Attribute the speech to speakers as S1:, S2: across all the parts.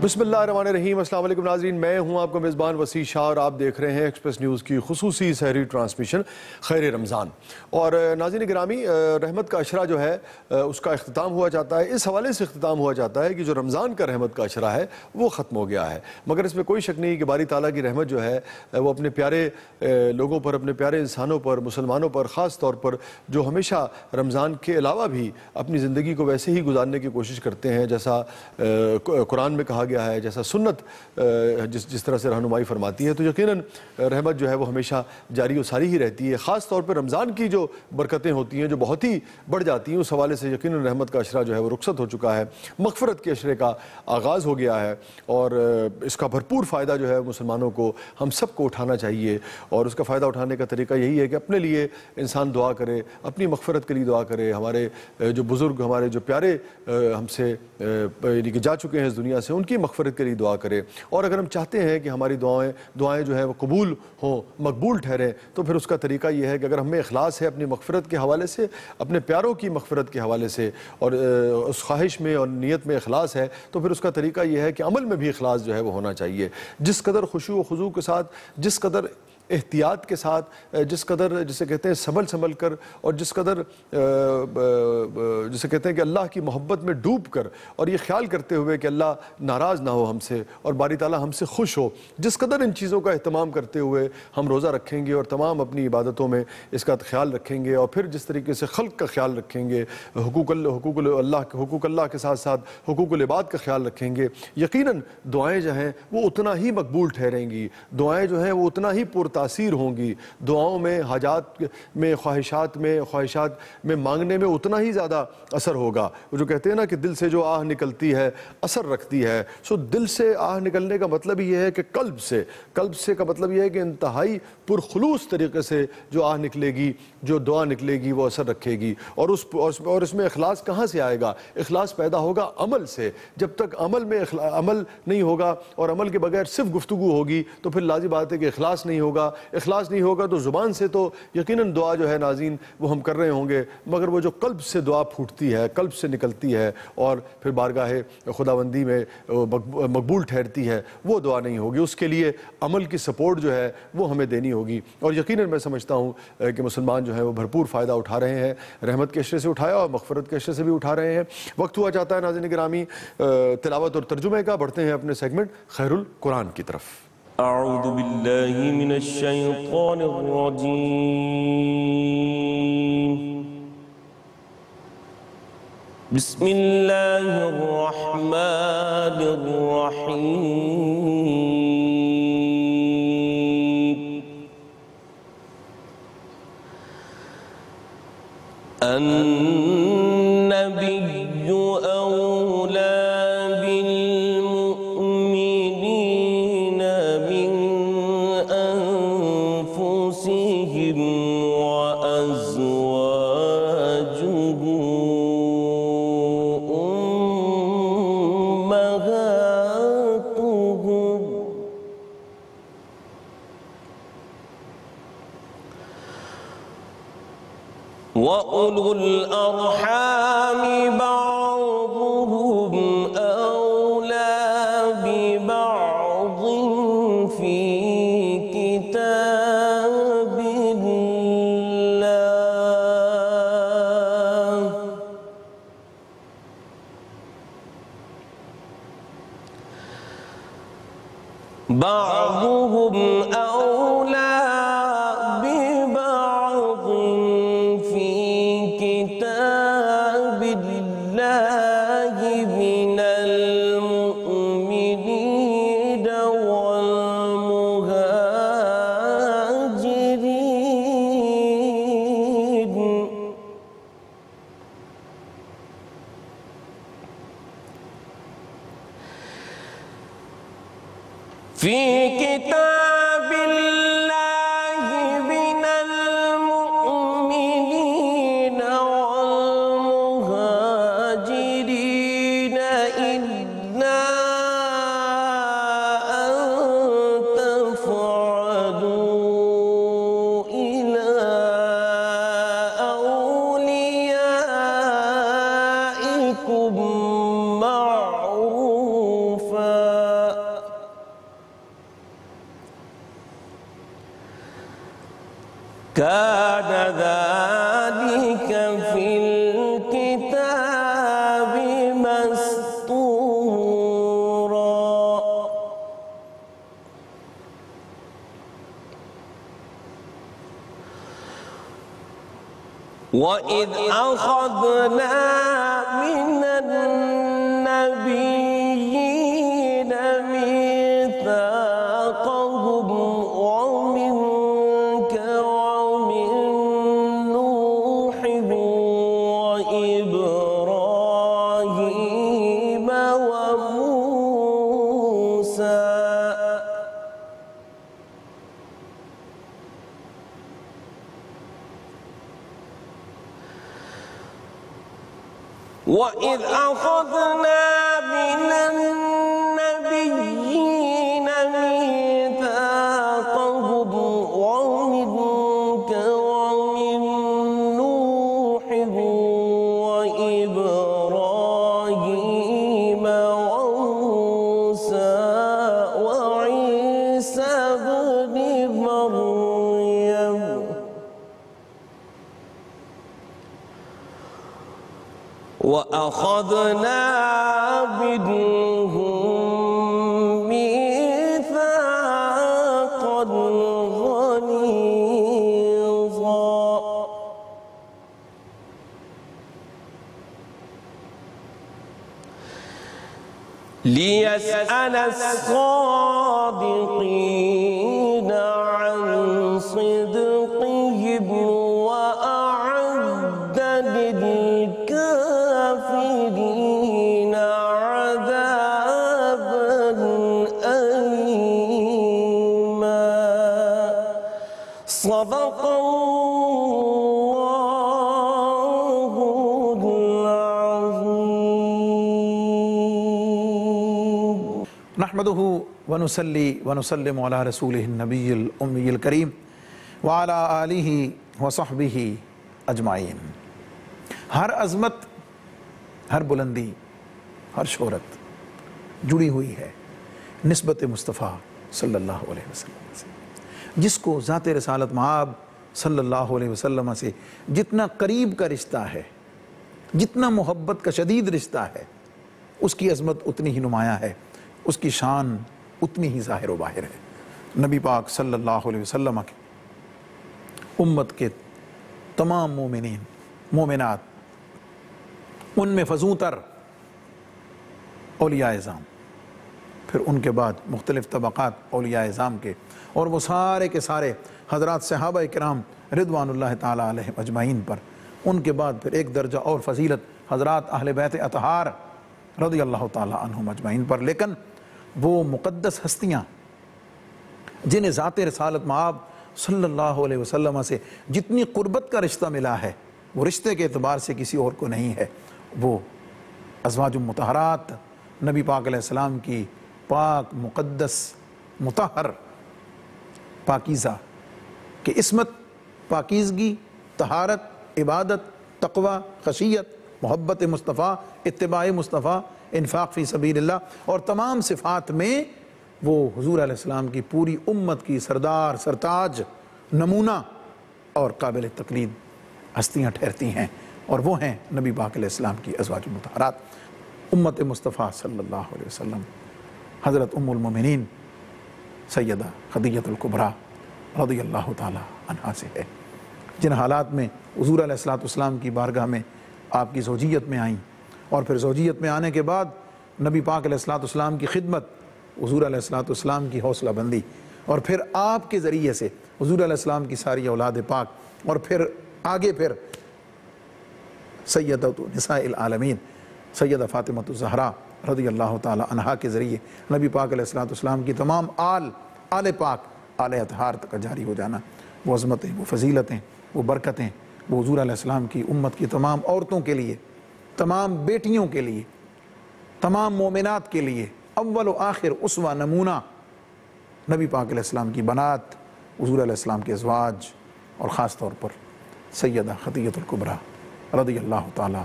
S1: بسم اللہ الرحمن الرحیم۔ السلام علیکم ناظرین، میں ہوں آپ کا میزبان وسیع شاہ اور آپ دیکھ رہے ہیں ایکسپریس نیوز کی خصوصی سحری ٹرانسمیشن خیر رمضان۔ اور ناظرین گرامی، رحمت کا عشرہ جو ہے اس کا اختتام ہوا جاتا ہے، اس حوالے سے اختتام ہوا جاتا ہے کہ جو رمضان کا رحمت کا عشرہ ہے وہ ختم ہو گیا ہے، مگر اس میں کوئی شک نہیں کہ باری تعالیٰ کی رحمت جو ہے وہ اپنے پیارے لوگوں پر، اپنے پیارے انسانوں پر، مسلمانوں پر خاص طور پر جو ہمیشہ رمضان کے علاوہ بھی اپنی زندگی کو ویسے ہی گزارنے کی کوشش کرتے ہیں جیسا قرآن میں کہا گیا ہے، جیسا سنت جس طرح سے رہنمائی فرماتی ہے، تو یقیناً رحمت جو ہے وہ ہمیشہ جاری و ساری ہی رہتی ہے۔ خاص طور پر رمضان کی جو برکتیں ہوتی ہیں جو بہت ہی بڑھ جاتی ہیں، اس حوالے سے یقیناً رحمت کا عشرہ جو ہے وہ رخصت ہو چکا ہے، مغفرت کے عشرے کا آغاز ہو گیا ہے، اور اس کا بھرپور فائدہ جو ہے مسلمانوں کو، ہم سب کو اٹھانا چاہیے۔ اور اس کا فائدہ اٹھانے کا طریقہ یہی ہے کہ اپنے لیے انسان دعا کرے، اپنی مغفرت کے لیے دعا کرے، ہمارے جو بزرگ، ہمارے جو پیارے ہم سے یعنی کہ جا چکے ہیں اس دنیا سے، ان کی مغفرت کے لیے دعا کرے۔ اور اگر ہم چاہتے ہیں کہ ہماری دعائیں جو ہیں وہ قبول ہوں، مقبول ٹھہریں، تو پھر اس کا طریقہ یہ ہے کہ اگر ہمیں اخلاص ہے اپنی مغفرت کے حوالے سے، اپنے پیاروں کی مغفرت کے حوالے سے، اور اس خواہش میں اور نیت میں اخلاص ہے، تو پھر اس کا طریقہ یہ ہے کہ عمل میں بھی اخلاص جو ہے وہ ہونا چاہیے۔ جس قدر خشوع و خضوع کے ساتھ، جس قدر احتیاط کے ساتھ، جس قدر جسے کہتے ہیں سنبھل کر، اور جس قدر جسے کہتے ہیں کہ اللہ کی محبت میں ڈوب کر، اور یہ خیال کرتے ہوئے کہ اللہ ناراض نہ ہو ہم سے اور باری تعالیٰ ہم سے خوش ہو، جس قدر ان چیزوں کا اہتمام کرتے ہوئے ہم روزہ رکھیں گے اور تمام اپنی عبادتوں میں اس کا خیال رکھیں گے، اور پھر جس طریقے سے خلق کا خیال رکھیں گے، حقوق اللہ کے ساتھ ساتھ حقوق العباد کا خیال رکھیں گے، یقیناً دعائیں جو ہیں وہ اتنا ہی مقبول ٹھہریں گی، دعائیں جو ہیں وہ اتنا ہی پرتاثیر ہوں گی، دعاؤں میں، حاجات میں، خواہشات میں مانگنے میں اتنا ہی زیادہ اثر ہوگا۔ وہ جو کہتے ہیں نا کہ دل سے جو آہ نکلتی ہے اثر رکھتی ہے، سو دل سے آہ نکلنے کا مطلب یہ ہے کہ قلب سے کا مطلب یہ ہے کہ انتہائی پرخلوص طریقے سے جو آہ نکلے گی، جو دعا نکلے گی، وہ اثر رکھے گی۔ اور اس میں اخلاص کہاں سے آئے گا؟ اخلاص پیدا ہوگا عمل سے۔ جب تک عمل نہیں ہوگا اور عمل کے بغیر صرف گفتگو ہوگی تو پھر لازم بات ہے کہ اخلاص نہیں ہوگا تو زبان سے تو یقیناً دعا جو ہے ناظرین وہ ہم کر رہے ہوں گے، مگر وہ جو قلب سے دعا پھوٹتی ہے، قلب سے نکلتی ہے اور پھر بارگاہ خداوندی میں مقبول ٹھہرتی ہے، وہ دعا نہیں ہوگی۔ اس کے لیے عمل کی سپورٹ جو ہے وہ ہمیں دینی ہوگی، اور یقیناً میں سمجھتا ہوں کہ مسلمان جو ہیں وہ بھرپور فائدہ اٹھا رہے ہیں، رحمت کے عشرے سے اٹھایا اور مغفرت کے عشرے سے بھی اٹھا رہے ہیں۔ وقت ہوا جاتا ہے ناظرین گرامی تلاوت اور ترجمے کا۔ بڑھتے ہیں اپنے سیگمنٹ خیر القرآن کی طرف۔
S2: اعوذ باللہ من الشیطان الرجیم، بسم اللہ الرحمن الرحیم، النبی اولا بالمؤمنین من انفسهم وازواجه امهاتهم وَأُولُو الْأَرْحَامِ بَعْضُهُمْ أَوْلَىٰ بِبَعْضٍ فِي كِتَابِ اللَّهِ بَعْضُهُمْ أَوْلَىٰ بِبَعْضٍ فِي كِتَابِ اللَّهِ مِنَ الْمُؤْمِنِينَ وَالْمُهَاجِرِينَ فِي كِتَابِ اللَّهِ مِنَ الْمُؤْمِنِينَ وَالْمُهَاجِرِينَ إِلَّا أَن تَفْعَلُوا إِلَىٰ أَوْلِيَائِكُم مَّعْرُوفًا كان ذلك في الكتاب مسطورا وإذ أخذنا من النبيين ميثاقهم ومنك ومن نوح وإبراهيم وموسى وإذ أخذنا من النبيين ميثاقهم ومنك ومن نوح وإبراهيم وموسى وعيسى ابن مريم وأخذنا منهم ميثاقا غليظا ليسأل الصادقين عن صدقهم وأعد للكافرين عذابا أليما صدق الله العظيم
S3: نحمده ونصلي ونسلم على رسوله النبي الأمي الكريم وعلى آله وصحبه اجمعین۔ ہر عظمت، ہر بلندی، ہر شہرت جڑی ہوئی ہے نسبت مصطفیٰ صلی اللہ علیہ وسلم سے۔ جس کو ذات رسالت مآب صلی اللہ علیہ وسلم سے جتنا قریب کا رشتہ ہے، جتنا محبت کا شدید رشتہ ہے، اس کی عظمت اتنی ہی نمایاں ہے، اس کی شان اتنی ہی ظاہر و باہر ہے۔ نبی پاک صلی اللہ علیہ وسلم کی امت کے تمام مومنین مومنات، ان میں فزوں تر اولیاء اعظام، پھر ان کے بعد مختلف طبقات اولیاء اعظام کے، اور وہ سارے کے سارے حضرات صحابہ کرام رضوان اللہ تعالیٰ علیہم اجمعین پر، ان کے بعد پھر ایک درجہ اور فضیلت حضرات اہل بیت اطہار رضی اللہ تعالیٰ عنہم اجمعین پر۔ لیکن وہ مقدس ہستیاں جنہیں ذات رسالت مآب صلی اللہ علیہ وسلم سے جتنی قربت کا رشتہ ملا ہے، وہ رشتے کے اعتبار سے کسی اور کو نہیں ہے، وہ ازواج مطہرات نبی پاک علیہ السلام کی پاک مقدس مطہر پاکیزہ کہ عصمت، پاکیزگی، طہارت، عبادت، تقوی، خشیت، محبت مصطفیٰ، اتباع مصطفیٰ، انفاق فی سبیل اللہ اور تمام صفات میں وہ حضور علیہ السلام کی پوری امت کی سردار، سرتاج، نمونہ اور قابل تقلید ہستیاں ٹھہرتی ہیں، اور وہ ہیں نبی پاک علیہ السلام کی ازواج مطہرات۔ امت مصطفیٰ صلی اللہ علیہ وسلم حضرت ام المومنین سیدہ خدیجہ الکبریٰ رضی اللہ تعالیٰ عنہا سے ہے، جن حالات میں حضور علیہ السلام کی بارگاہ میں آپ کی زوجیت میں آئیں، اور پھر زوجیت میں آنے کے بعد نبی پاک علیہ السلام کی خدمت، حضور علیہ السلام کی حوصلہ بندی، اور پھر آپ کے ذریعے سے حضور علیہ السلام کی ساری اولاد پاک، اور پھر آگے پھر سیدہ نساء العالمین سیدہ فاطمہ الزہرا رضی اللہ تعالی عنہا کے ذریعے نبی پاک علیہ السلام کی تمام آل پاک، آل اطہار تک جاری ہو جانا، وہ عظمتیں، وہ فضیلتیں، وہ برکتیں، وہ حضور علیہ السلام کی امت کی تمام عورتوں کے لیے، تمام بیٹیوں کے لیے، تمام مومنات کے لیے اول و آخر اسوہ نمونہ نبی پاک علیہ السلام کی بنات، حضور علیہ السلام کے ازواج، اور خاص طور پر سیدہ خدیجہ الکبریٰ رضی اللہ تعالی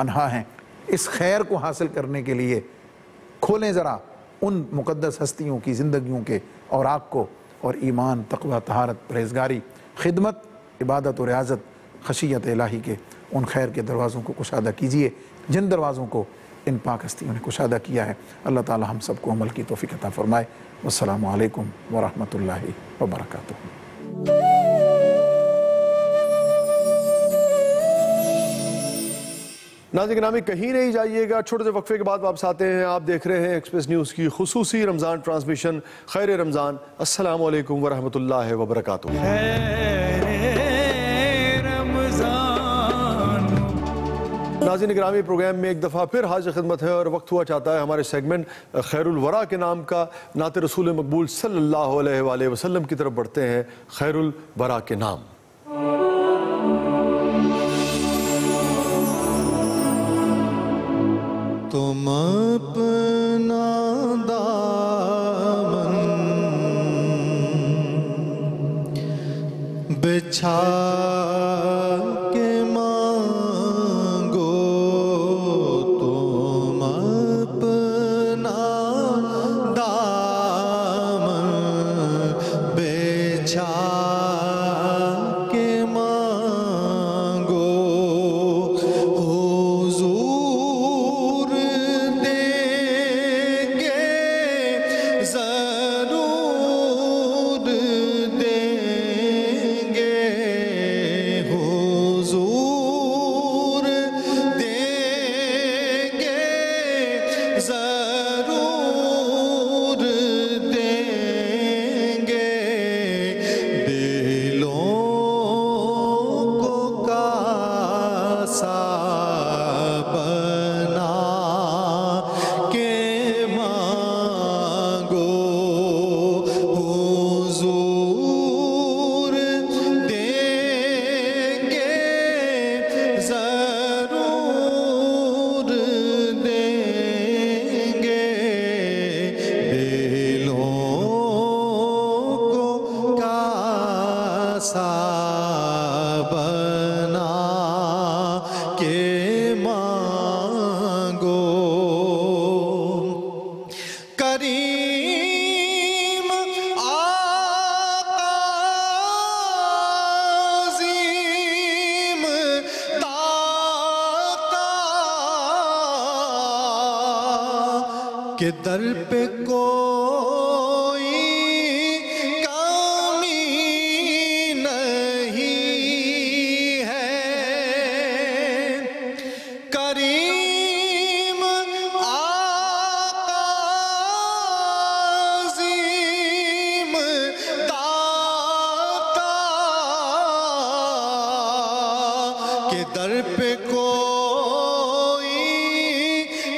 S3: عنہا ہیں۔ اس خیر کو حاصل کرنے کے لیے کھولیں ذرا ان مقدس ہستیوں کی زندگیوں کے اوراق کو، اور ایمان، تقوی، طہارت، پرہیزگاری، خدمت عبادت و ریاضت خشیت الہی کے ان خیر کے دروازوں کو کشادہ کیجیے جن دروازوں کو ان پاک ہستیوں نے کشادہ کیا ہے۔ اللہ تعالی ہم سب کو عمل کی توفیق عطا فرمائے۔ والسلام علیکم ورحمۃ اللہ وبرکاتہ۔
S1: ناظرین گرامی کہیں نہیں جائیے گا، چھوٹے سے وقفے کے بعد واپس آتے ہیں۔ آپ دیکھ رہے ہیں ایکسپریس نیوز کی خصوصی رمضان ٹرانسمیشن خیر رمضان۔ السلام علیکم ورحمۃ اللہ وبرکاتہ۔ ناظرین گرامی پروگرام میں ایک دفعہ پھر حاضر خدمت ہے اور وقت ہوا چاہتا ہے ہمارے سیگمنٹ خیر الورا کے نام کا۔ نعت رسول مقبول صلی اللہ علیہ وآلہ وسلم کی طرف بڑھتے ہیں خیر الورا کے نام۔
S4: تم اپنا دامن بچھا کے مانگو، تم اپنا دامن بچھا کے مانگو، حضور دیں گے ضرور دیں گے، حضور دیں گے ضرور دیں گے، دلوں کو کاسا بنا کے مانگو، حضور دیں گے ضرور دیں گے، دلوں کو کاسا بنا کے مانگو، کریم آقا عظیم داتا کے در پہ کوئی کمی نہیں ہے، کریم آقا عظیم داتا کے در پہ کوئی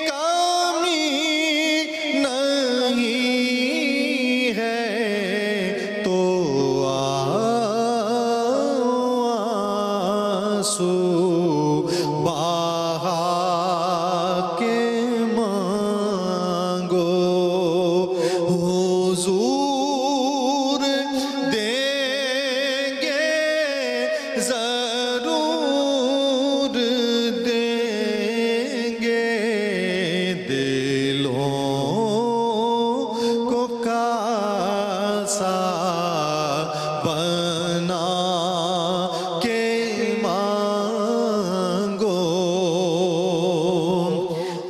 S4: کمی نہیں ہے، تو آنسو بہا کے مانگو، حضور دیں گے ضرور دیں گے، دلوں کو کاسا بنا کے مانگو،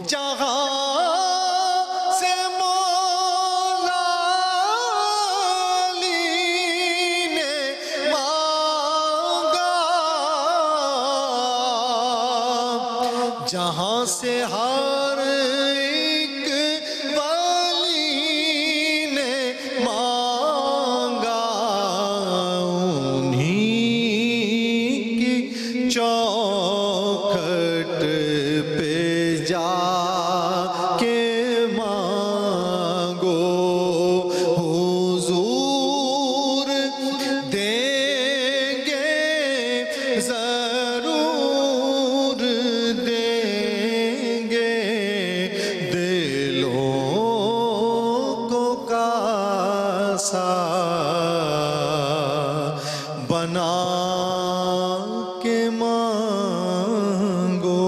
S4: جہاں سے مولا علی نے مانگا، جہاں سے ہر ایک ولی نے مانگا، انہیں کی چوکھٹ پہ جا کے مانگو، حضور دیں گے ضرور دیں گے، دلوں کو کاسا بنا کے مانگو۔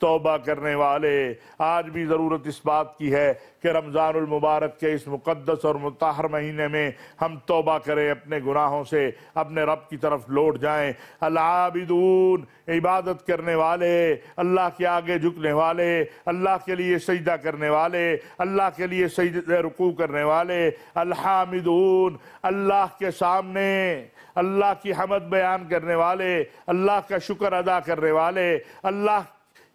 S5: توبہ کرنے والے۔ آج بھی ضرورت اس بات کی ہے کہ رمضان المبارک کے اس مقدس اور مطہر مہینے میں ہم توبہ کریں اپنے گناہوں سے، اپنے رب کی طرف لوٹ جائیں۔ العابدون، عبادت کرنے والے، اللہ کے آگے جھکنے والے، اللہ کے لیے سجدہ کرنے والے، اللہ کے لیے سجدہ رکوع کرنے والے۔ الحامدون، اللہ کے سامنے اللہ کی حمد بیان کرنے والے، اللہ کا شکر ادا کرنے والے، اللہ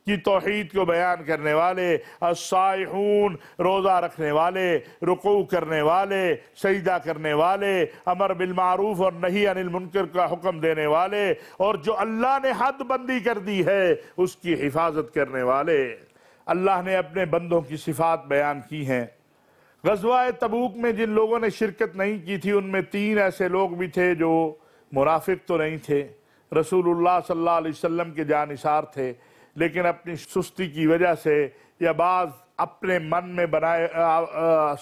S5: کی توحید کو بیان کرنے والے۔ الصائحون، روزہ رکھنے والے، رکوع کرنے والے، سجدہ کرنے والے، امر بالمعروف اور نہی عن المنکر کا حکم دینے والے، اور جو اللہ نے حد بندی کر دی ہے اس کی حفاظت کرنے والے۔ اللہ نے اپنے بندوں کی صفات بیان کی ہیں۔ غزوہ تبوک میں جن لوگوں نے شرکت نہیں کی تھی ان میں 3 ایسے لوگ بھی تھے جو منافق تو نہیں تھے، رسول اللہ صلی اللہ علیہ وسلم کے جانثار تھے، لیکن اپنی سستی کی وجہ سے یا بعض اپنے من میں بنائے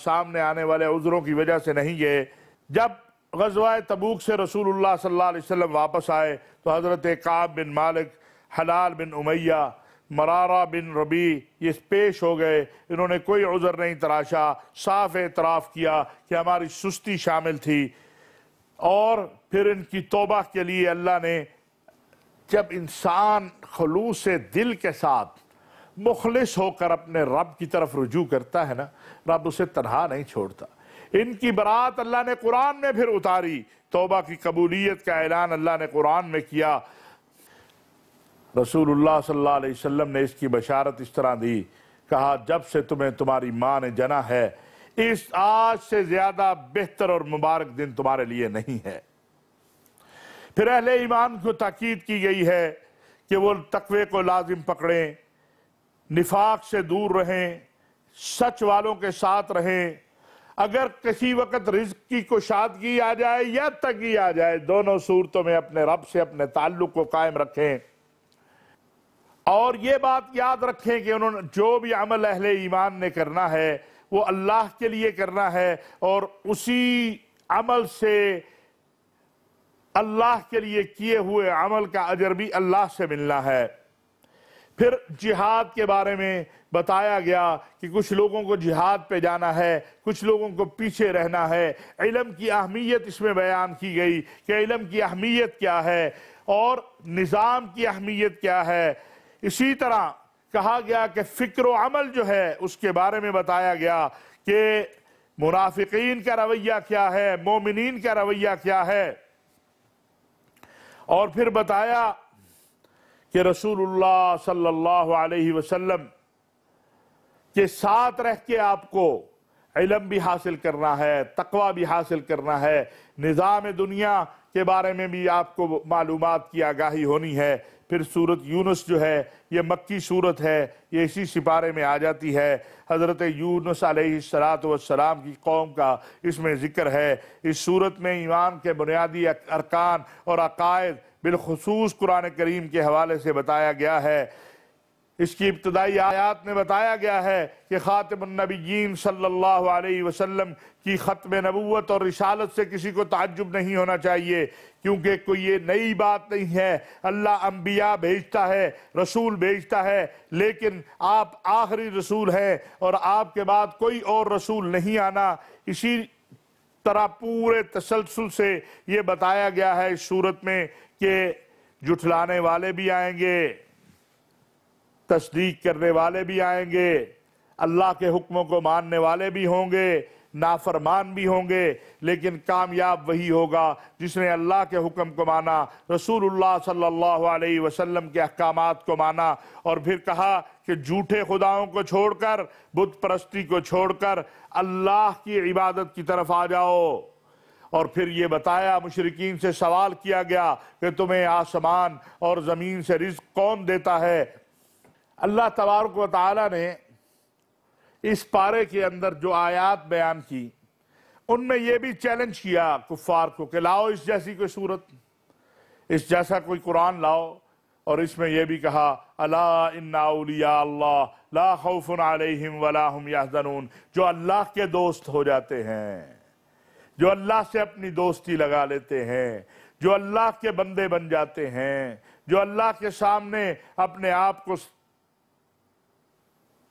S5: سامنے آنے والے عذروں کی وجہ سے نہیں گئے۔ جب غزوہ تبوک سے رسول اللہ صلی اللہ علیہ وسلم واپس آئے تو حضرت کعب بن مالک، حلال بن امیہ، مرارہ بن ربیع یہ پیش ہو گئے۔ انہوں نے کوئی عذر نہیں تراشا، صاف اعتراف کیا کہ ہماری سستی شامل تھی، اور پھر ان کی توبہ کے لیے اللہ نے، جب انسان خلوص دل کے ساتھ مخلص ہو کر اپنے رب کی طرف رجوع کرتا ہے نا، رب اسے تنہا نہیں چھوڑتا۔ ان کی برات اللہ نے قرآن میں پھر اتاری، توبہ کی قبولیت کا اعلان اللہ نے قرآن میں کیا۔ رسول اللہ صلی اللہ علیہ وسلم نے اس کی بشارت اس طرح دی، کہا جب سے تمہیں تمہاری ماں نے جنا ہے اس آج سے زیادہ بہتر اور مبارک دن تمہارے لیے نہیں ہے۔ پھر اہل ایمان کو تاکید کی گئی ہے کہ وہ تقوی کو لازم پکڑیں، نفاق سے دور رہیں، سچ والوں کے ساتھ رہیں۔ اگر کسی وقت رزق کی کشادگی آ جائے یا تنگی آ جائے، دونوں صورتوں میں اپنے رب سے اپنے تعلق کو قائم رکھیں، اور یہ بات یاد رکھیں کہ انہوں نے جو بھی عمل اہل ایمان نے کرنا ہے وہ اللہ کے لیے کرنا ہے، اور اسی عمل سے اللہ کے لیے کیے ہوئے عمل کا اجر بھی اللہ سے ملنا ہے۔ پھر جہاد کے بارے میں بتایا گیا کہ کچھ لوگوں کو جہاد پہ جانا ہے، کچھ لوگوں کو پیچھے رہنا ہے۔ علم کی اہمیت اس میں بیان کی گئی کہ علم کی اہمیت کیا ہے اور نظام کی اہمیت کیا ہے۔ اسی طرح کہا گیا کہ فکر و عمل جو ہے اس کے بارے میں بتایا گیا کہ منافقین کا رویہ کیا ہے، مومنین کا رویہ کیا ہے، اور پھر بتایا کہ رسول اللہ صلی اللہ علیہ وسلم کے ساتھ رہ کے آپ کو علم بھی حاصل کرنا ہے، تقوی بھی حاصل کرنا ہے، نظام دنیا کے بارے میں بھی آپ کو معلومات کی آگاہی ہونی ہے۔ پھر سورت یونس جو ہے یہ مکی سورت ہے، یہ اسی سپارے میں آ جاتی ہے۔ حضرت یونس علیہ السلام کی قوم کا اس میں ذکر ہے۔ اس سورت میں ایمان کے بنیادی ارکان اور عقائد بالخصوص قرآن کریم کے حوالے سے بتایا گیا ہے۔ اس کی ابتدائی آیات میں بتایا گیا ہے کہ خاتم النبیین صلی اللہ علیہ وسلم کی ختم نبوت اور رسالت سے کسی کو تعجب نہیں ہونا چاہیے، کیونکہ کوئی یہ نئی بات نہیں ہے۔ اللہ انبیاء بھیجتا ہے، رسول بھیجتا ہے، لیکن آپ آخری رسول ہیں اور آپ کے بعد کوئی اور رسول نہیں آنا۔ اسی طرح پورے تسلسل سے یہ بتایا گیا ہے اس صورت میں کہ جھٹلانے والے بھی آئیں گے، تصدیق کرنے والے بھی آئیں گے، اللہ کے حکموں کو ماننے والے بھی ہوں گے، نافرمان بھی ہوں گے، لیکن کامیاب وہی ہوگا جس نے اللہ کے حکم کو مانا، رسول اللہ صلی اللہ علیہ وسلم کے احکامات کو مانا، اور پھر کہا کہ جھوٹے خداؤں کو چھوڑ کر، بت پرستی کو چھوڑ کر اللہ کی عبادت کی طرف آ جاؤ۔ اور پھر یہ بتایا، مشرکین سے سوال کیا گیا کہ تمہیں آسمان اور زمین سے رزق کون دیتا ہے؟ اللہ تبارک و تعالی نے اس پارے کے اندر جو آیات بیان کی ان میں یہ بھی چیلنج کیا کفار کو کہ لاؤ اس جیسی کوئی صورت، اس جیسا کوئی قرآن لاؤ، اور اس میں یہ بھی کہا الا ان اولیاء اللہ لا خوف علیہم ولا هم یحزنون، جو اللہ کے دوست ہو جاتے ہیں، جو اللہ سے اپنی دوستی لگا لیتے ہیں، جو اللہ کے بندے بن جاتے ہیں، جو اللہ کے سامنے اپنے آپ کو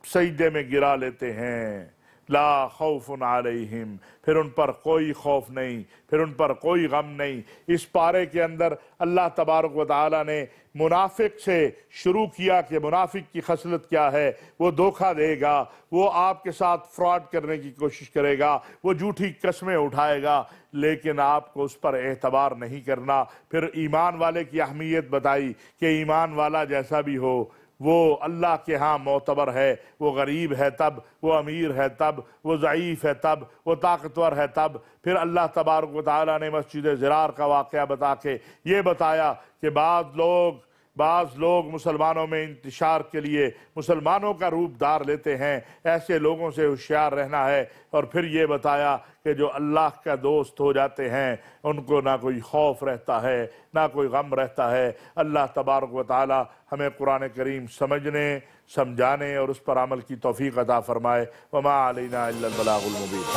S5: سجدے میں گرا لیتے ہیں۔ لا خوف علیہم، پھر ان پر کوئی خوف نہیں، پھر ان پر کوئی غم نہیں۔ اس پارے کے اندر اللہ تبارک و تعالی نے منافق سے شروع کیا کہ منافق کی خصلت کیا ہے، وہ دھوکہ دے گا، وہ آپ کے ساتھ فراڈ کرنے کی کوشش کرے گا، وہ جھوٹی قسمیں اٹھائے گا، لیکن آپ کو اس پر اعتبار نہیں کرنا۔ پھر ایمان والے کی اہمیت بتائی کہ ایمان والا جیسا بھی ہو وہ اللہ کے ہاں معتبر ہے، وہ غریب ہے تب، وہ امیر ہے تب، وہ ضعیف ہے تب، وہ طاقتور ہے تب۔ پھر اللہ تبارک و تعالیٰ نے مسجد ضرار کا واقعہ بتا کے یہ بتایا کہ بعض لوگ مسلمانوں میں انتشار کے لیے مسلمانوں کا روپ دار لیتے ہیں، ایسے لوگوں سے ہوشیار رہنا ہے۔ اور پھر یہ بتایا کہ جو اللہ کا دوست ہو جاتے ہیں ان کو نہ کوئی خوف رہتا ہے نہ کوئی غم رہتا ہے۔ اللہ تبارک و تعالی ہمیں قرآن کریم سمجھنے، سمجھانے اور اس پر عمل کی توفیق عطا فرمائے۔ وما علینا الا البلاغ المبین۔